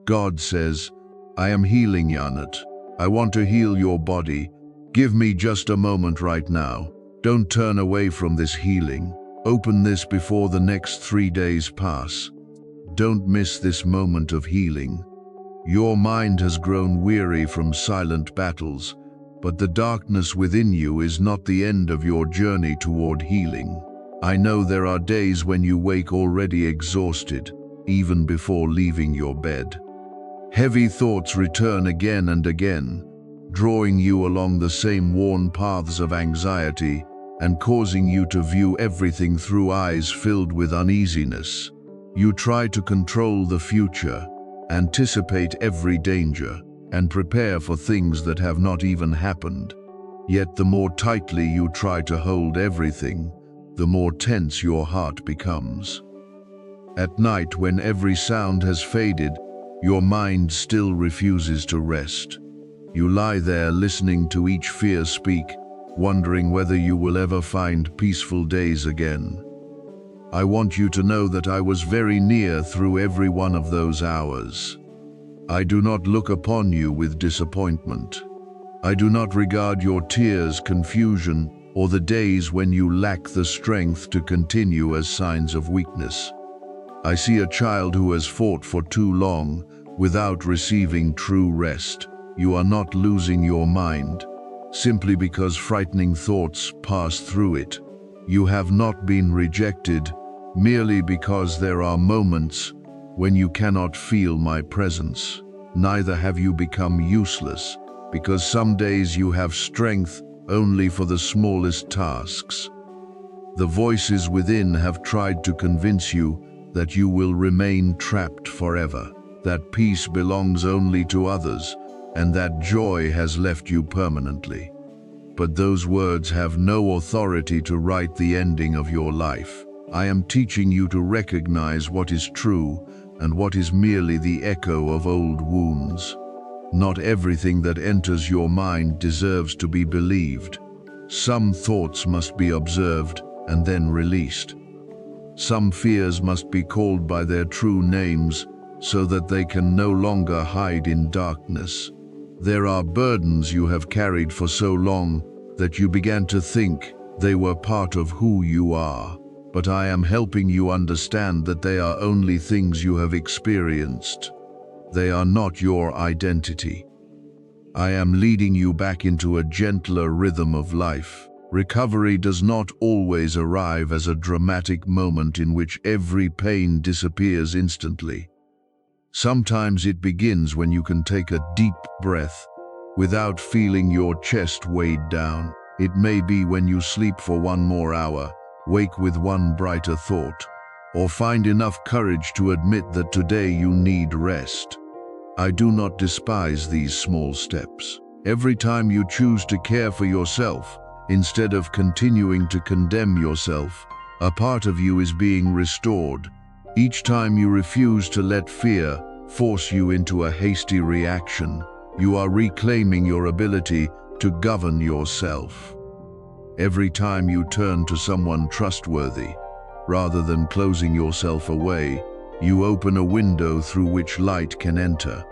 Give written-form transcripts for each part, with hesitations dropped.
God says, I am healing Janet. I want to heal your body. Give me just a moment right now. Don't turn away from this healing. Open this before the next 3 days pass. Don't miss this moment of healing. Your mind has grown weary from silent battles, but the darkness within you is not the end of your journey toward healing. I know there are days when you wake already exhausted, even before leaving your bed. Heavy thoughts return again and again, drawing you along the same worn paths of anxiety and causing you to view everything through eyes filled with uneasiness. You try to control the future, anticipate every danger, and prepare for things that have not even happened. Yet the more tightly you try to hold everything, the more tense your heart becomes. At night, when every sound has faded, your mind still refuses to rest. You lie there listening to each fear speak, wondering whether you will ever find peaceful days again. I want you to know that I was very near through every one of those hours. I do not look upon you with disappointment. I do not regard your tears, confusion, or the days when you lack the strength to continue as signs of weakness. I see a child who has fought for too long without receiving true rest. You are not losing your mind simply because frightening thoughts pass through it. You have not been rejected merely because there are moments when you cannot feel my presence. Neither have you become useless because some days you have strength only for the smallest tasks. The voices within have tried to convince you that you will remain trapped forever, that peace belongs only to others, and that joy has left you permanently. But those words have no authority to write the ending of your life. I am teaching you to recognize what is true and what is merely the echo of old wounds. Not everything that enters your mind deserves to be believed. Some thoughts must be observed and then released. Some fears must be called by their true names so that they can no longer hide in darkness. There are burdens you have carried for so long that you began to think they were part of who you are. But I am helping you understand that they are only things you have experienced. They are not your identity. I am leading you back into a gentler rhythm of life. Recovery does not always arrive as a dramatic moment in which every pain disappears instantly. Sometimes it begins when you can take a deep breath without feeling your chest weighed down. It may be when you sleep for one more hour, wake with one brighter thought, or find enough courage to admit that today you need rest. I do not despise these small steps. Every time you choose to care for yourself, instead of continuing to condemn yourself, a part of you is being restored. Each time you refuse to let fear force you into a hasty reaction, you are reclaiming your ability to govern yourself. Every time you turn to someone trustworthy, rather than closing yourself away, you open a window through which light can enter.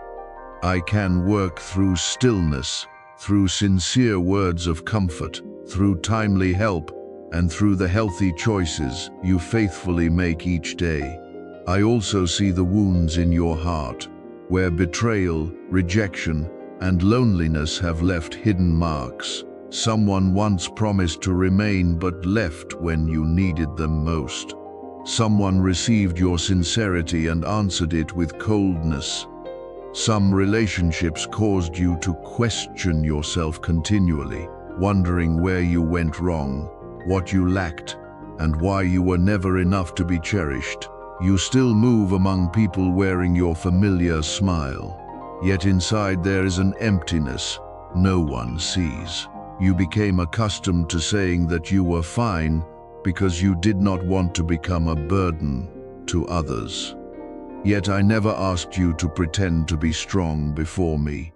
I can work through stillness, through sincere words of comfort, through timely help, and through the healthy choices you faithfully make each day. I also see the wounds in your heart, where betrayal, rejection, and loneliness have left hidden marks. Someone once promised to remain but left when you needed them most. Someone received your sincerity and answered it with coldness. Some relationships caused you to question yourself continually, wondering where you went wrong, what you lacked, and why you were never enough to be cherished. You still move among people wearing your familiar smile, yet inside there is an emptiness no one sees. You became accustomed to saying that you were fine because you did not want to become a burden to others. Yet I never asked you to pretend to be strong before me.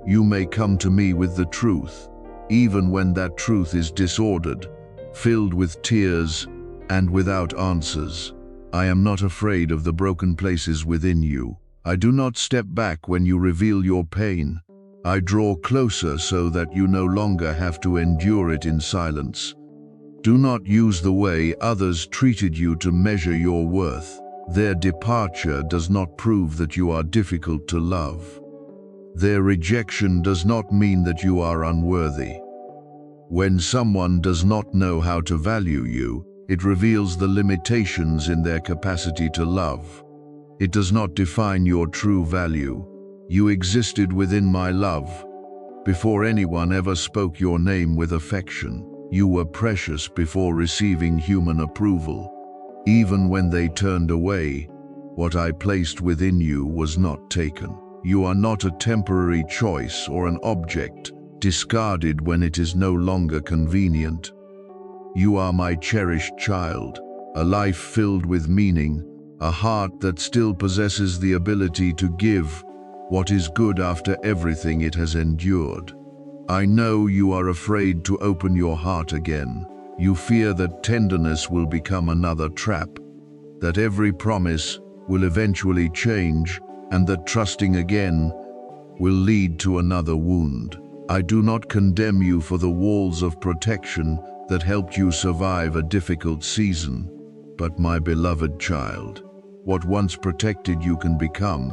You may come to me with the truth, even when that truth is disordered, filled with tears, and without answers. I am not afraid of the broken places within you. I do not step back when you reveal your pain. I draw closer so that you no longer have to endure it in silence. Do not use the way others treated you to measure your worth. Their departure does not prove that you are difficult to love. Their rejection does not mean that you are unworthy. When someone does not know how to value you, it reveals the limitations in their capacity to love. It does not define your true value. You existed within my love. Before anyone ever spoke your name with affection, you were precious before receiving human approval. Even when they turned away, what I placed within you was not taken. You are not a temporary choice or an object, discarded when it is no longer convenient. You are my cherished child, a life filled with meaning, a heart that still possesses the ability to give what is good after everything it has endured. I know you are afraid to open your heart again. You fear that tenderness will become another trap, that every promise will eventually change, and that trusting again will lead to another wound. I do not condemn you for the walls of protection that helped you survive a difficult season, but my beloved child, what once protected you can become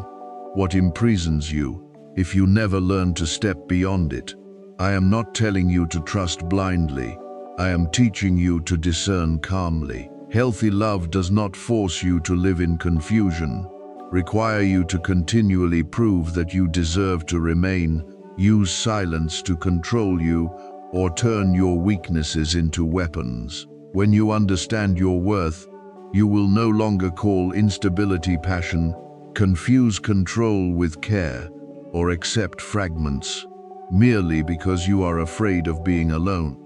what imprisons you if you never learn to step beyond it. I am not telling you to trust blindly. I am teaching you to discern calmly. Healthy love does not force you to live in confusion, require you to continually prove that you deserve to remain, use silence to control you, or turn your weaknesses into weapons. When you understand your worth, you will no longer call instability passion, confuse control with care, or accept fragments merely because you are afraid of being alone.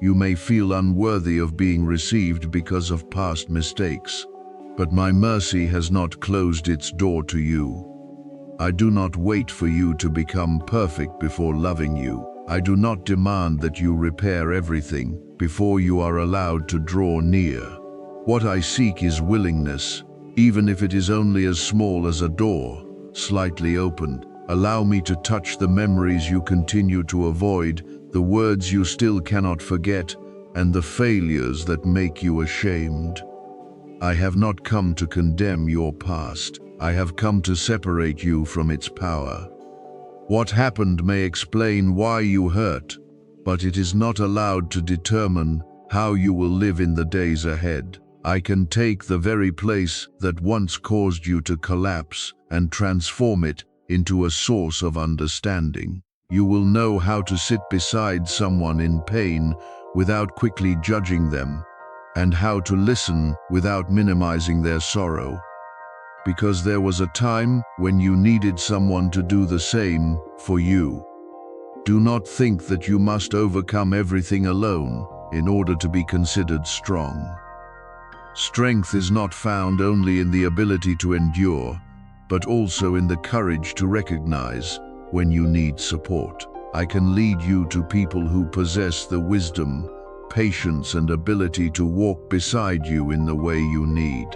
You may feel unworthy of being received because of past mistakes, but my mercy has not closed its door to you. I do not wait for you to become perfect before loving you. I do not demand that you repair everything before you are allowed to draw near. What I seek is willingness, even if it is only as small as a door, slightly opened. Allow me to touch the memories you continue to avoid, the words you still cannot forget, and the failures that make you ashamed. I have not come to condemn your past. I have come to separate you from its power. What happened may explain why you hurt, but it is not allowed to determine how you will live in the days ahead. I can take the very place that once caused you to collapse and transform it into a source of understanding. You will know how to sit beside someone in pain without quickly judging them, and how to listen without minimizing their sorrow. Because there was a time when you needed someone to do the same for you. Do not think that you must overcome everything alone in order to be considered strong. Strength is not found only in the ability to endure, but also in the courage to recognize when you need support. I can lead you to people who possess the wisdom, patience, and ability to walk beside you in the way you need.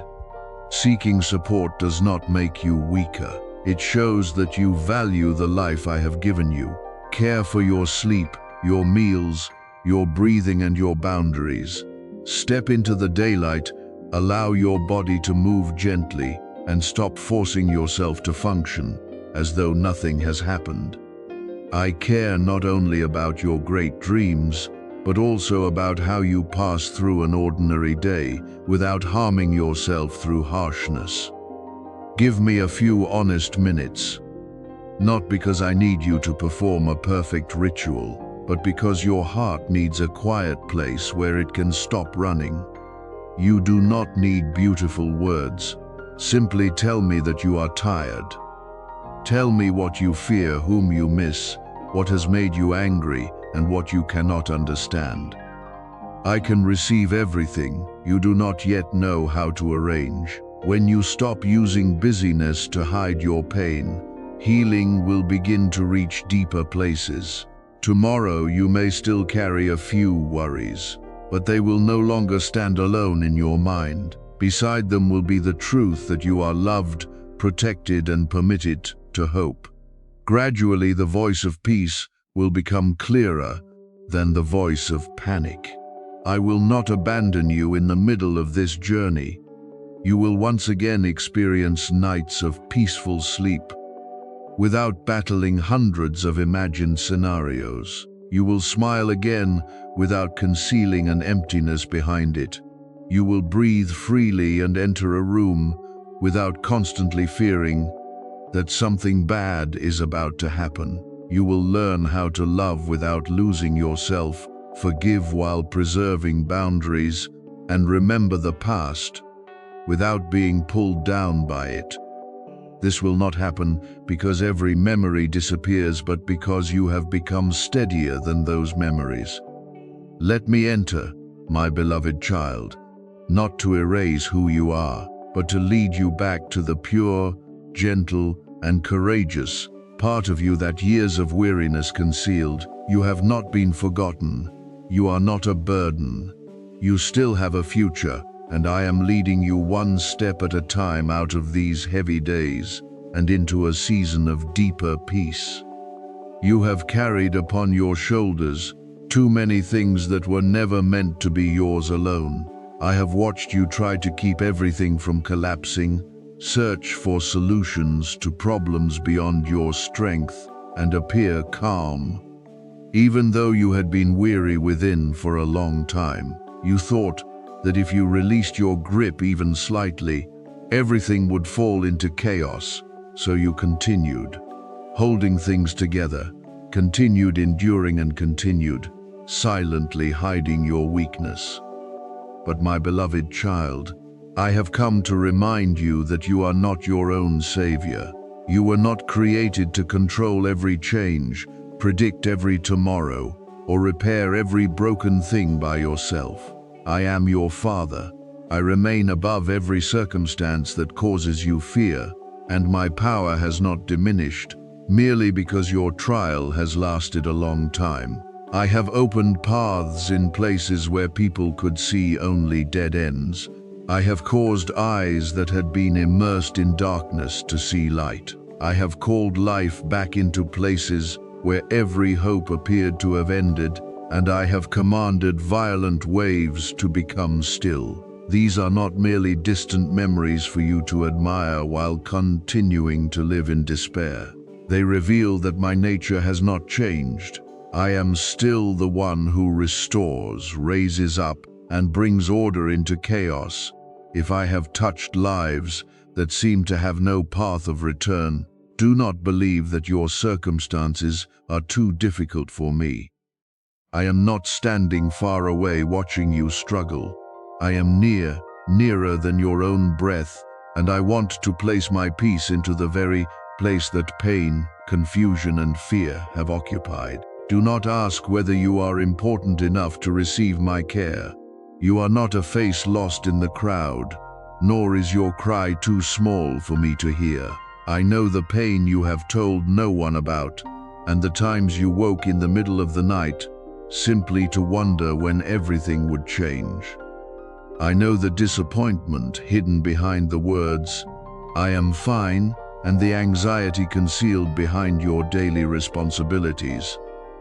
Seeking support does not make you weaker. It shows that you value the life I have given you. Care for your sleep, your meals, your breathing, and your boundaries. Step into the daylight, allow your body to move gently, and stop forcing yourself to function as though nothing has happened. I care not only about your great dreams, but also about how you pass through an ordinary day without harming yourself through harshness. Give me a few honest minutes, not because I need you to perform a perfect ritual, but because your heart needs a quiet place where it can stop running. You do not need beautiful words. Simply tell me that you are tired. Tell me what you fear, whom you miss, what has made you angry, and what you cannot understand. I can receive everything you do not yet know how to arrange. When you stop using busyness to hide your pain, healing will begin to reach deeper places. Tomorrow you may still carry a few worries, but they will no longer stand alone in your mind. Beside them will be the truth that you are loved, protected, and permit it to hope. Gradually, the voice of peace will become clearer than the voice of panic. I will not abandon you in the middle of this journey. You will once again experience nights of peaceful sleep without battling hundreds of imagined scenarios. You will smile again without concealing an emptiness behind it. You will breathe freely and enter a room without constantly fearing that something bad is about to happen. You will learn how to love without losing yourself, forgive while preserving boundaries, and remember the past without being pulled down by it. This will not happen because every memory disappears, but because you have become steadier than those memories. Let me enter, my beloved child, not to erase who you are, but to lead you back to the pure, gentle, and courageous part of you that years of weariness concealed. You have not been forgotten. You are not a burden. You still have a future, and I am leading you one step at a time out of these heavy days and into a season of deeper peace. You have carried upon your shoulders too many things that were never meant to be yours alone. I have watched you try to keep everything from collapsing, search for solutions to problems beyond your strength, and appear calm. Even though you had been weary within for a long time, you thought that if you released your grip even slightly, everything would fall into chaos. So you continued, holding things together, continued enduring, and continued silently hiding your weakness. But my beloved child, I have come to remind you that you are not your own savior. You were not created to control every change, predict every tomorrow, or repair every broken thing by yourself. I am your Father. I remain above every circumstance that causes you fear, and my power has not diminished merely because your trial has lasted a long time. I have opened paths in places where people could see only dead ends. I have caused eyes that had been immersed in darkness to see light. I have called life back into places where every hope appeared to have ended, and I have commanded violent waves to become still. These are not merely distant memories for you to admire while continuing to live in despair. They reveal that my nature has not changed. I am still the one who restores, raises up, and brings order into chaos. If I have touched lives that seem to have no path of return, do not believe that your circumstances are too difficult for me. I am not standing far away watching you struggle. I am near, nearer than your own breath, and I want to place my peace into the very place that pain, confusion, and fear have occupied. Do not ask whether you are important enough to receive my care. You are not a face lost in the crowd, nor is your cry too small for me to hear. I know the pain you have told no one about, and the times you woke in the middle of the night, simply to wonder when everything would change. I know the disappointment hidden behind the words, "I am fine," and the anxiety concealed behind your daily responsibilities.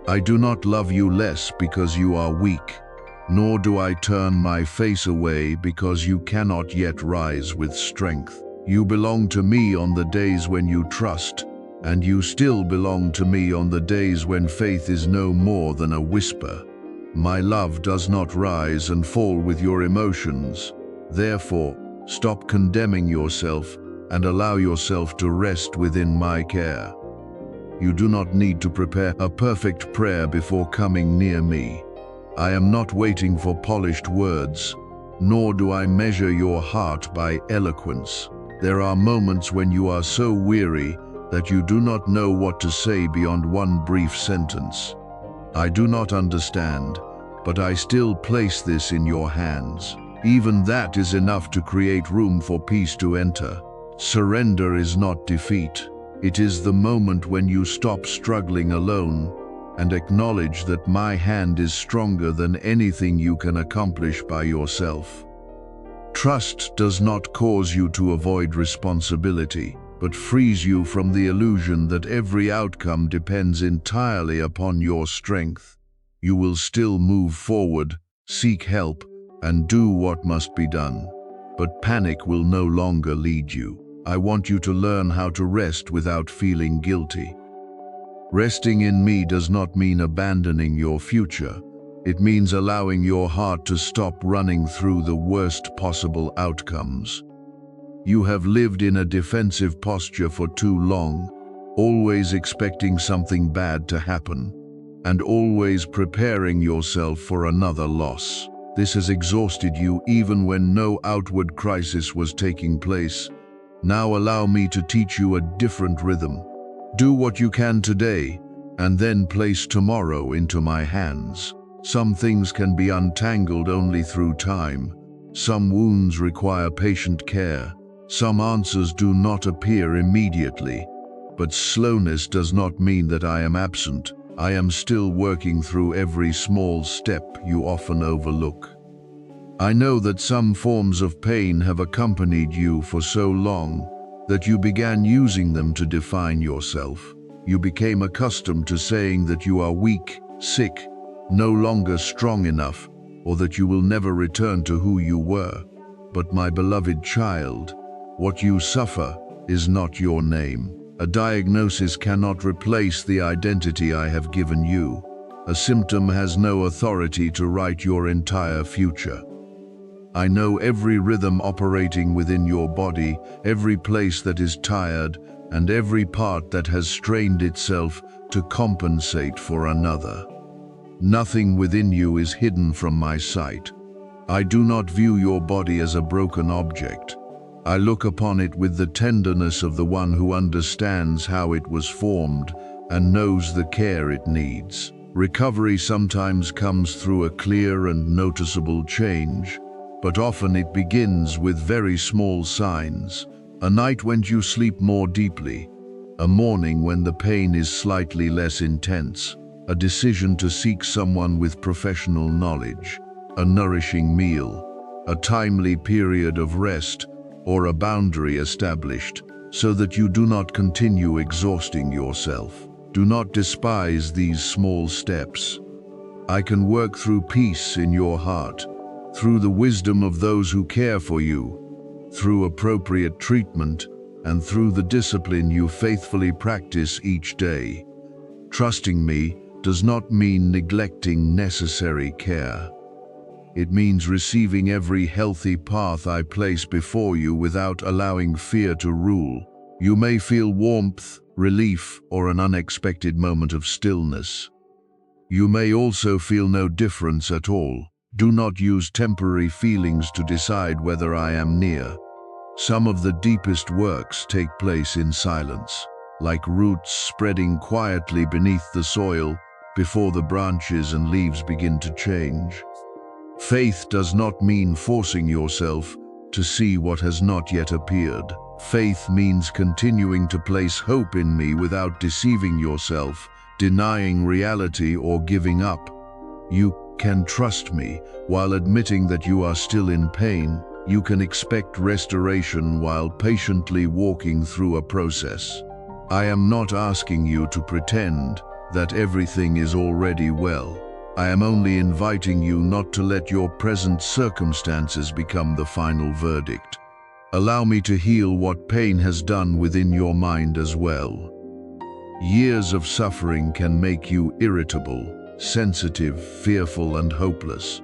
I do not love you less because you are weak, nor do I turn my face away because you cannot yet rise with strength. You belong to me on the days when you trust, and you still belong to me on the days when faith is no more than a whisper. My love does not rise and fall with your emotions. Therefore, stop condemning yourself and allow yourself to rest within my care. You do not need to prepare a perfect prayer before coming near me. I am not waiting for polished words, nor do I measure your heart by eloquence. There are moments when you are so weary that you do not know what to say beyond one brief sentence. I do not understand, but I still place this in your hands. Even that is enough to create room for peace to enter. Surrender is not defeat. It is the moment when you stop struggling alone and acknowledge that my hand is stronger than anything you can accomplish by yourself. Trust does not cause you to avoid responsibility. but frees you from the illusion that every outcome depends entirely upon your strength. You will still move forward, seek help, and do what must be done. But panic will no longer lead you. I want you to learn how to rest without feeling guilty. Resting in me does not mean abandoning your future. It means allowing your heart to stop running through the worst possible outcomes. You have lived in a defensive posture for too long, always expecting something bad to happen, and always preparing yourself for another loss. This has exhausted you even when no outward crisis was taking place. Now allow me to teach you a different rhythm. Do what you can today, and then place tomorrow into my hands. Some things can be untangled only through time. Some wounds require patient care. Some answers do not appear immediately. But slowness does not mean that I am absent. I am still working through every small step you often overlook. I know that some forms of pain have accompanied you for so long that you began using them to define yourself. You became accustomed to saying that you are weak, sick, no longer strong enough, or that you will never return to who you were. But my beloved child, what you suffer is not your name. A diagnosis cannot replace the identity I have given you. A symptom has no authority to write your entire future. I know every rhythm operating within your body, every place that is tired, and every part that has strained itself to compensate for another. Nothing within you is hidden from my sight. I do not view your body as a broken object. I look upon it with the tenderness of the one who understands how it was formed and knows the care it needs. Recovery sometimes comes through a clear and noticeable change, but often it begins with very small signs. A night when you sleep more deeply, a morning when the pain is slightly less intense, a decision to seek someone with professional knowledge, a nourishing meal, a timely period of rest, or a boundary established, so that you do not continue exhausting yourself. Do not despise these small steps. I can work through peace in your heart, through the wisdom of those who care for you, through appropriate treatment, and through the discipline you faithfully practice each day. Trusting me does not mean neglecting necessary care. It means receiving every healthy path I place before you without allowing fear to rule. You may feel warmth, relief, or an unexpected moment of stillness. You may also feel no difference at all. Do not use temporary feelings to decide whether I am near. Some of the deepest works take place in silence, like roots spreading quietly beneath the soil before the branches and leaves begin to change. Faith does not mean forcing yourself to see what has not yet appeared. Faith means continuing to place hope in me without deceiving yourself, denying reality, or giving up. You can trust me while admitting that you are still in pain. You can expect restoration while patiently walking through a process. I am not asking you to pretend that everything is already well. I am only inviting you not to let your present circumstances become the final verdict. Allow me to heal what pain has done within your mind as well. Years of suffering can make you irritable, sensitive, fearful, and hopeless.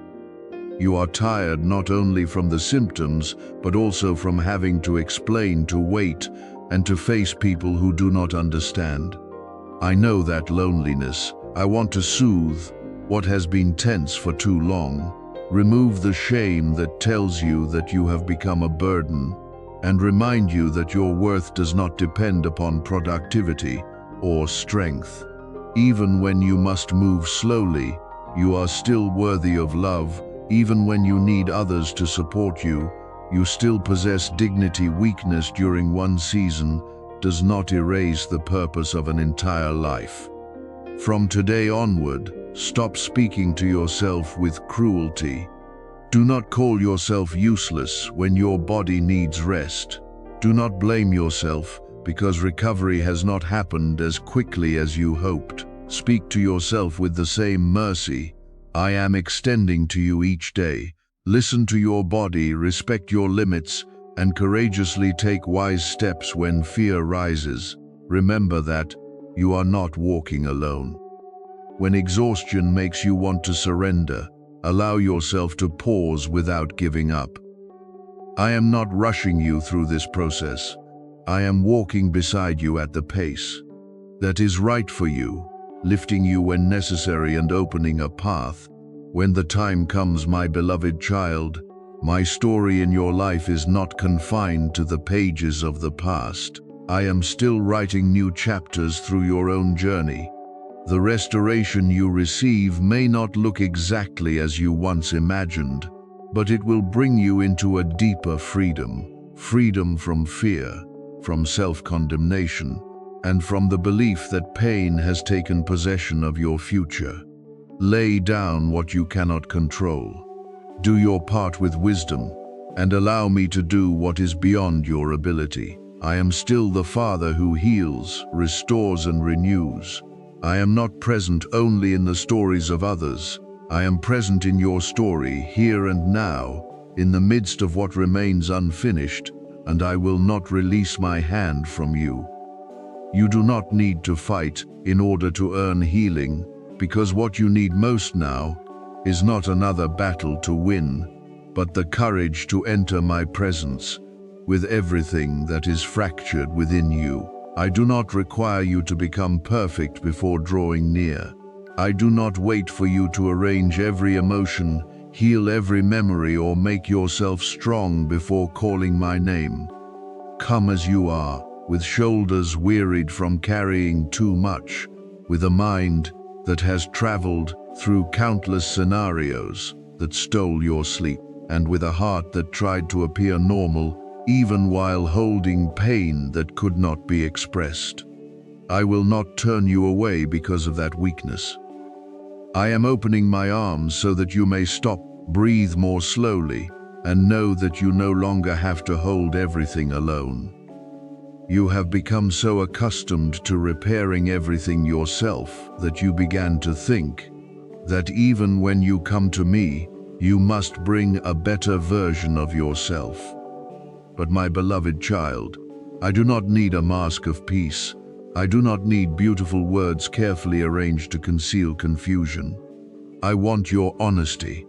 You are tired not only from the symptoms, but also from having to explain, to wait, and to face people who do not understand. I know that loneliness. I want to soothe what has been tense for too long. Remove the shame that tells you that you have become a burden, and remind you that your worth does not depend upon productivity or strength. Even when you must move slowly, you are still worthy of love. Even when you need others to support you, you still possess dignity. Weakness during one season does not erase the purpose of an entire life. From today onward, stop speaking to yourself with cruelty. Do not call yourself useless when your body needs rest. Do not blame yourself, because recovery has not happened as quickly as you hoped. Speak to yourself with the same mercy. I am extending to you each day. Listen to your body, respect your limits, and courageously take wise steps when fear rises. Remember that you are not walking alone. When exhaustion makes you want to surrender, allow yourself to pause without giving up. I am not rushing you through this process. I am walking beside you at the pace that is right for you, lifting you when necessary and opening a path. When the time comes, my beloved child, my story in your life is not confined to the pages of the past. I am still writing new chapters through your own journey. The restoration you receive may not look exactly as you once imagined, but it will bring you into a deeper freedom. Freedom from fear, from self-condemnation, and from the belief that pain has taken possession of your future. Lay down what you cannot control. Do your part with wisdom, and allow me to do what is beyond your ability. I am still the Father who heals, restores, and renews. I am not present only in the stories of others. I am present in your story, here and now, in the midst of what remains unfinished, and I will not release my hand from you. You do not need to fight in order to earn healing, because what you need most now is not another battle to win, but the courage to enter my presence with everything that is fractured within you. I do not require you to become perfect before drawing near. I do not wait for you to arrange every emotion, heal every memory, or make yourself strong before calling my name. Come as you are, with shoulders wearied from carrying too much, with a mind that has traveled through countless scenarios that stole your sleep, and with a heart that tried to appear normal even while holding pain that could not be expressed. I will not turn you away because of that weakness. I am opening my arms so that you may stop, breathe more slowly, and know that you no longer have to hold everything alone. You have become so accustomed to repairing everything yourself that you began to think that even when you come to me, you must bring a better version of yourself. But my beloved child, I do not need a mask of peace. I do not need beautiful words carefully arranged to conceal confusion. I want your honesty.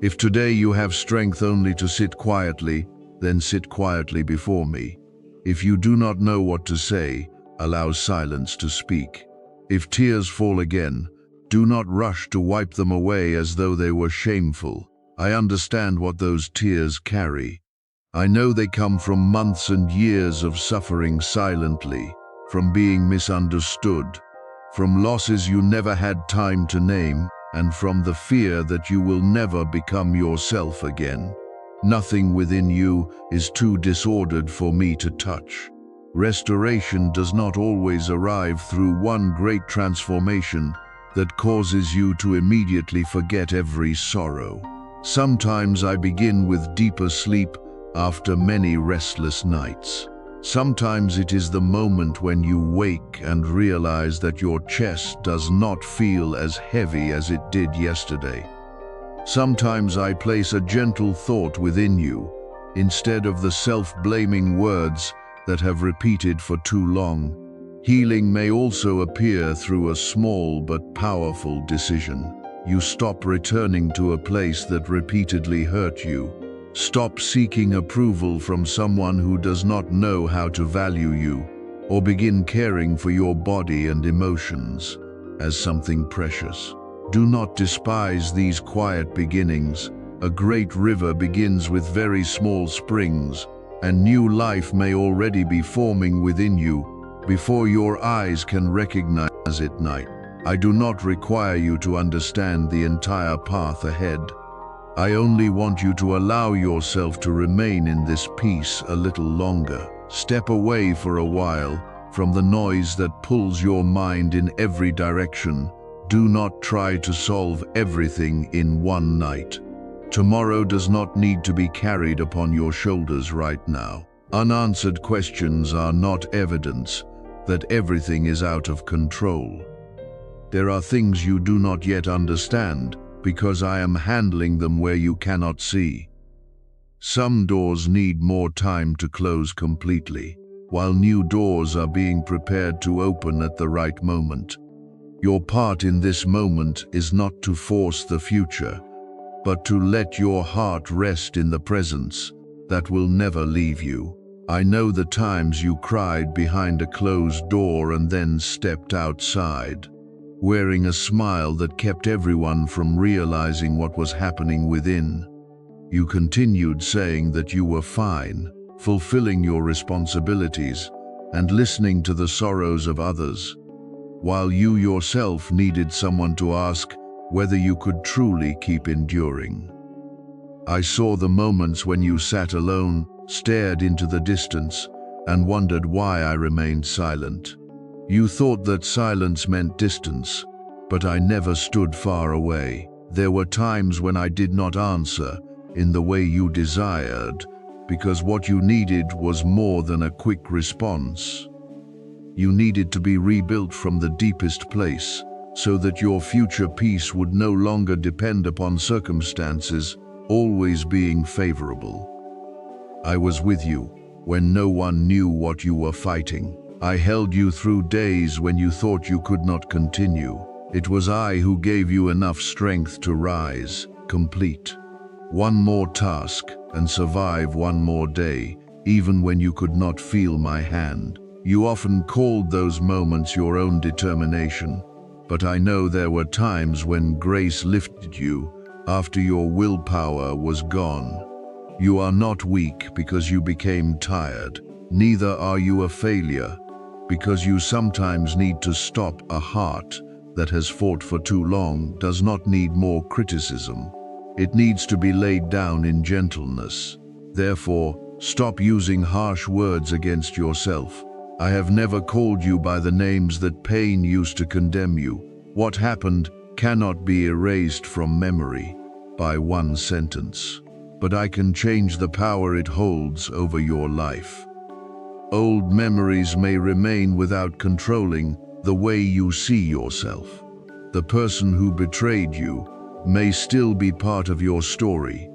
If today you have strength only to sit quietly, then sit quietly before me. If you do not know what to say, allow silence to speak. If tears fall again, do not rush to wipe them away as though they were shameful. I understand what those tears carry. I know they come from months and years of suffering silently, from being misunderstood, from losses you never had time to name, and from the fear that you will never become yourself again. Nothing within you is too disordered for me to touch. Restoration does not always arrive through one great transformation that causes you to immediately forget every sorrow. Sometimes I begin with deeper sleep after many restless nights. Sometimes it is the moment when you wake and realize that your chest does not feel as heavy as it did yesterday. Sometimes I place a gentle thought within you, instead of the self-blaming words that have repeated for too long. Healing may also appear through a small but powerful decision. You stop returning to a place that repeatedly hurt you. Stop seeking approval from someone who does not know how to value you, or begin caring for your body and emotions as something precious. Do not despise these quiet beginnings. A great river begins with very small springs, and new life may already be forming within you before your eyes can recognize it. I do not require you to understand the entire path ahead. I only want you to allow yourself to remain in this peace a little longer. Step away for a while from the noise that pulls your mind in every direction. Do not try to solve everything in one night. Tomorrow does not need to be carried upon your shoulders right now. Unanswered questions are not evidence that everything is out of control. There are things you do not yet understand because I am handling them where you cannot see. Some doors need more time to close completely, while new doors are being prepared to open at the right moment. Your part in this moment is not to force the future, but to let your heart rest in the presence that will never leave you. I know the times you cried behind a closed door and then stepped outside, wearing a smile that kept everyone from realizing what was happening within. You continued saying that you were fine, fulfilling your responsibilities, and listening to the sorrows of others, while you yourself needed someone to ask whether you could truly keep enduring. I saw the moments when you sat alone, stared into the distance, and wondered why I remained silent. You thought that silence meant distance, but I never stood far away. There were times when I did not answer in the way you desired, because what you needed was more than a quick response. You needed to be rebuilt from the deepest place, so that your future peace would no longer depend upon circumstances always being favorable. I was with you when no one knew what you were fighting. I held you through days when you thought you could not continue. It was I who gave you enough strength to rise, complete one more task, and survive one more day, even when you could not feel my hand. You often called those moments your own determination, but I know there were times when grace lifted you after your willpower was gone. You are not weak because you became tired. Neither are you a failure because you sometimes need to stop. A heart that has fought for too long does not need more criticism. It needs to be laid down in gentleness. Therefore, stop using harsh words against yourself. I have never called you by the names that pain used to condemn you. What happened cannot be erased from memory by one sentence, but I can change the power it holds over your life. Old memories may remain without controlling the way you see yourself. The person who betrayed you may still be part of your story,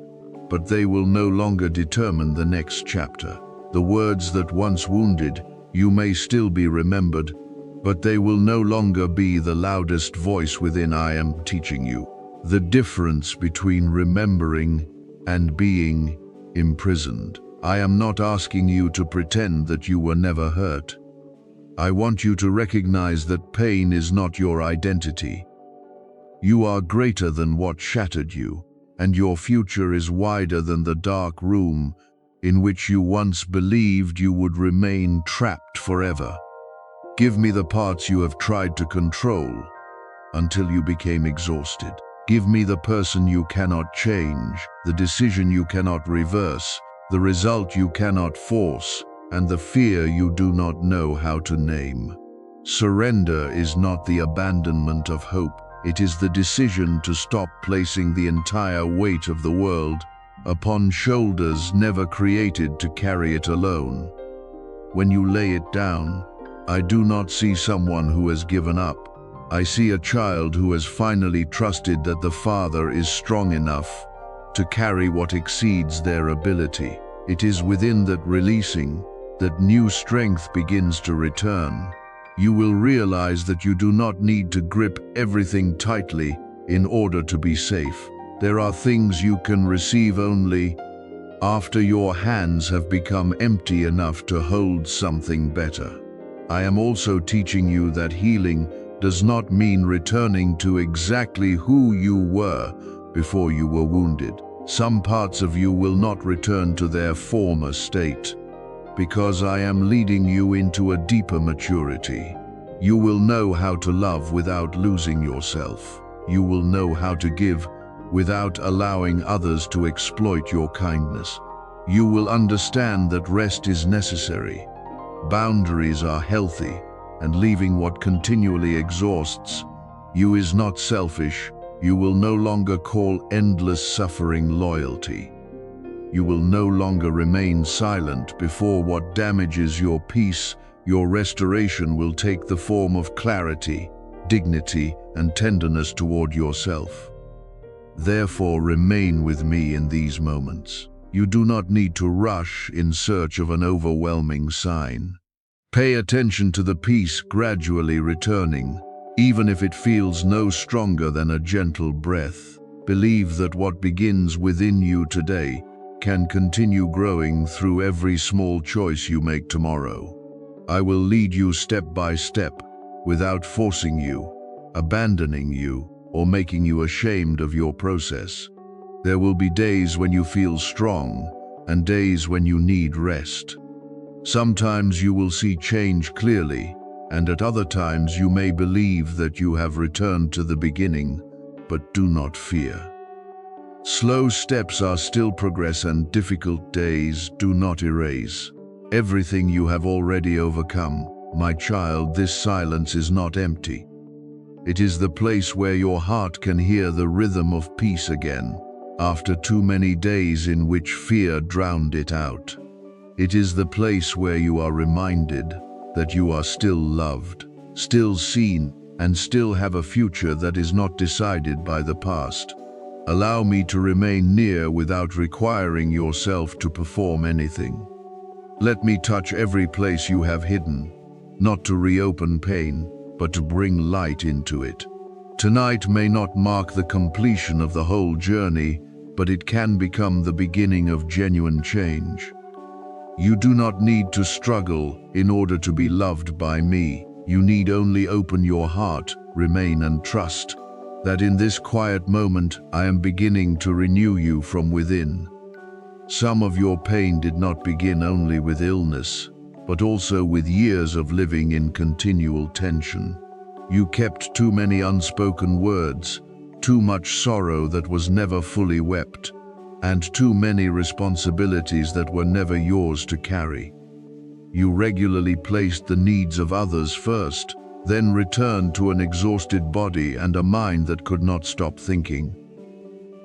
but they will no longer determine the next chapter. The words that once wounded you may still be remembered, but they will no longer be the loudest voice within. I am teaching you the difference between remembering and being imprisoned. I am not asking you to pretend that you were never hurt. I want you to recognize that pain is not your identity. You are greater than what shattered you, and your future is wider than the dark room in which you once believed you would remain trapped forever. Give me the parts you have tried to control until you became exhausted. Give me the person you cannot change, the decision you cannot reverse, the result you cannot force, and the fear you do not know how to name. Surrender is not the abandonment of hope. It is the decision to stop placing the entire weight of the world upon shoulders never created to carry it alone. When you lay it down, I do not see someone who has given up. I see a child who has finally trusted that the Father is strong enough to carry what exceeds their ability. It is within that releasing that new strength begins to return. You will realize that you do not need to grip everything tightly in order to be safe. There are things you can receive only after your hands have become empty enough to hold something better. I am also teaching you that healing does not mean returning to exactly who you were before you were wounded. Some parts of you will not return to their former state, because I am leading you into a deeper maturity. You will know how to love without losing yourself. You will know how to give without allowing others to exploit your kindness. You will understand that rest is necessary, boundaries are healthy, and leaving what continually exhausts you is not selfish. You will no longer call endless suffering loyalty. you will no longer remain silent before what damages your peace. Your restoration will take the form of clarity, dignity, and tenderness toward yourself. Therefore, remain with me in these moments. You do not need to rush in search of an overwhelming sign. Pay attention to the peace gradually returning, even if it feels no stronger than a gentle breath. Believe that what begins within you today can continue growing through every small choice you make tomorrow. I will lead you step by step, without forcing you, abandoning you, or making you ashamed of your process. There will be days when you feel strong, and days when you need rest. Sometimes you will see change clearly, and at other times you may believe that you have returned to the beginning, but do not fear. Slow steps are still progress, and difficult days do not erase everything you have already overcome. My child, this silence is not empty. It is the place where your heart can hear the rhythm of peace again, after too many days in which fear drowned it out. It is the place where you are reminded that you are still loved, still seen, and still have a future that is not decided by the past. Allow me to remain near without requiring yourself to perform anything. Let me touch every place you have hidden, not to reopen pain, but to bring light into it. Tonight may not mark the completion of the whole journey, but it can become the beginning of genuine change. You do not need to struggle in order to be loved by me. You need only open your heart, remain, and trust that in this quiet moment I am beginning to renew you from within. Some of your pain did not begin only with illness, but also with years of living in continual tension. You kept too many unspoken words, too much sorrow that was never fully wept, and too many responsibilities that were never yours to carry. You regularly placed the needs of others first, then returned to an exhausted body and a mind that could not stop thinking.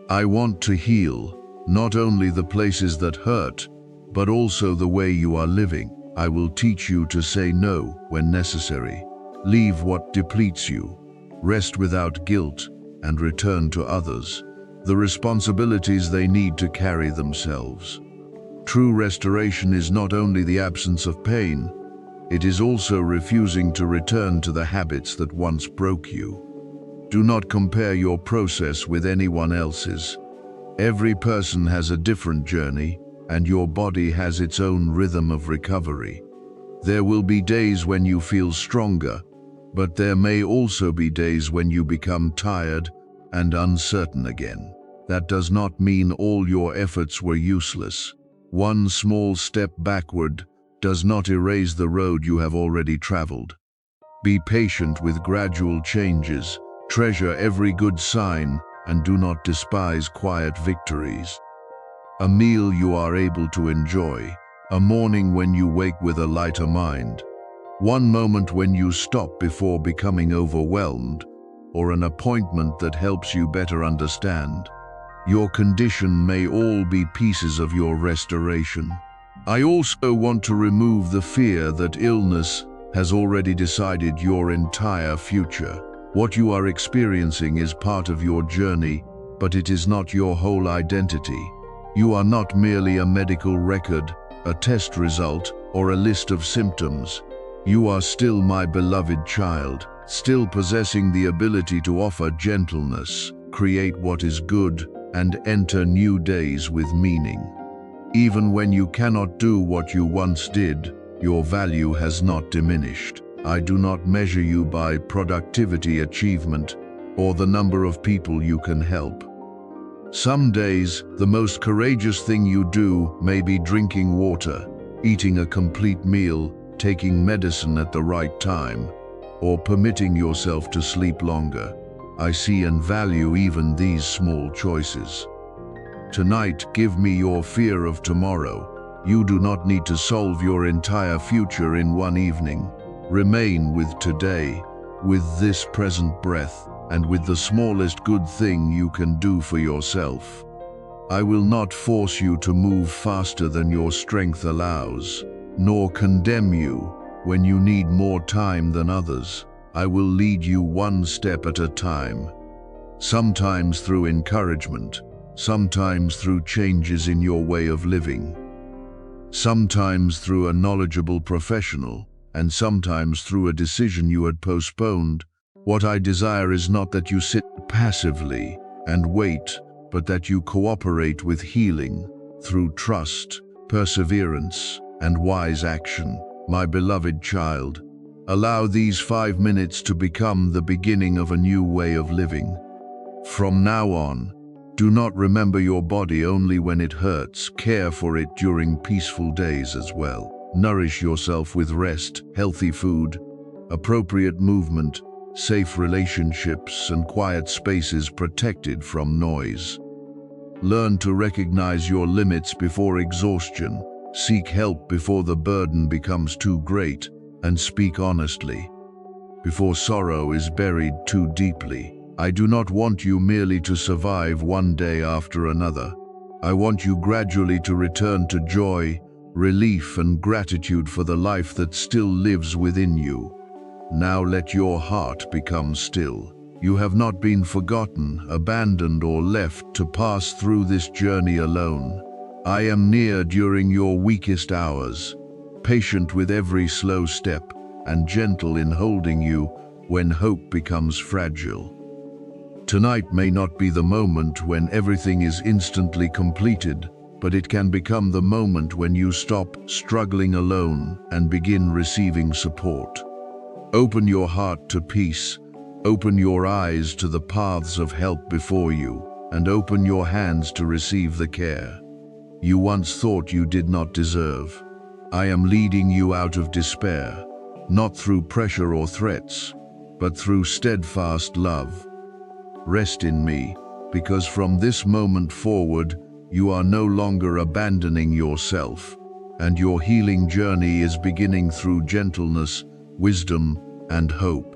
I want to heal, not only the places that hurt, but also the way you are living. I will teach you to say no when necessary. Leave what depletes you, rest without guilt, and return to others the responsibilities they need to carry themselves. True restoration is not only the absence of pain, it is also refusing to return to the habits that once broke you. Do not compare your process with anyone else's. Every person has a different journey, and your body has its own rhythm of recovery. There will be days when you feel stronger, but there may also be days when you become tired and uncertain again. That does not mean all your efforts were useless. One small step backward does not erase the road you have already traveled. Be patient with gradual changes, treasure every good sign, and do not despise quiet victories. A meal you are able to enjoy, a morning when you wake with a lighter mind, one moment when you stop before becoming overwhelmed, or an appointment that helps you better understand your condition may all be pieces of your restoration. I also want to remove the fear that illness has already decided your entire future. What you are experiencing is part of your journey, but it is not your whole identity. You are not merely a medical record, a test result, or a list of symptoms. You are still my beloved child, still possessing the ability to offer gentleness, create what is good, and enter new days with meaning. Even when you cannot do what you once did, your value has not diminished. I do not measure you by productivity, achievement, or the number of people you can help. Some days, the most courageous thing you do may be drinking water, eating a complete meal, taking medicine at the right time, or permitting yourself to sleep longer. I see and value even these small choices. Tonight, give me your fear of tomorrow. You do not need to solve your entire future in one evening. Remain with today, with this present breath, and with the smallest good thing you can do for yourself. I will not force you to move faster than your strength allows, nor condemn you when you need more time than others. I will lead you one step at a time, sometimes through encouragement, sometimes through changes in your way of living, sometimes through a knowledgeable professional, and sometimes through a decision you had postponed. What I desire is not that you sit passively and wait, but that you cooperate with healing through trust, perseverance, and wise action. My beloved child, allow these 5 minutes to become the beginning of a new way of living. From now on, do not remember your body only when it hurts. Care for it during peaceful days as well. Nourish yourself with rest, healthy food, appropriate movement, safe relationships, and quiet spaces protected from noise. Learn to recognize your limits before exhaustion. Seek help before the burden becomes too great, and speak honestly before sorrow is buried too deeply. I do not want you merely to survive one day after another. I want you gradually to return to joy, relief, and gratitude for the life that still lives within you. Now let your heart become still. You have not been forgotten, abandoned, or left to pass through this journey alone. I am near during your weakest hours, patient with every slow step, and gentle in holding you when hope becomes fragile. Tonight may not be the moment when everything is instantly completed, but it can become the moment when you stop struggling alone and begin receiving support. Open your heart to peace, open your eyes to the paths of help before you, and open your hands to receive the care you once thought you did not deserve. I am leading you out of despair, not through pressure or threats, but through steadfast love. Rest in me, because from this moment forward, you are no longer abandoning yourself, and your healing journey is beginning through gentleness, wisdom, and hope.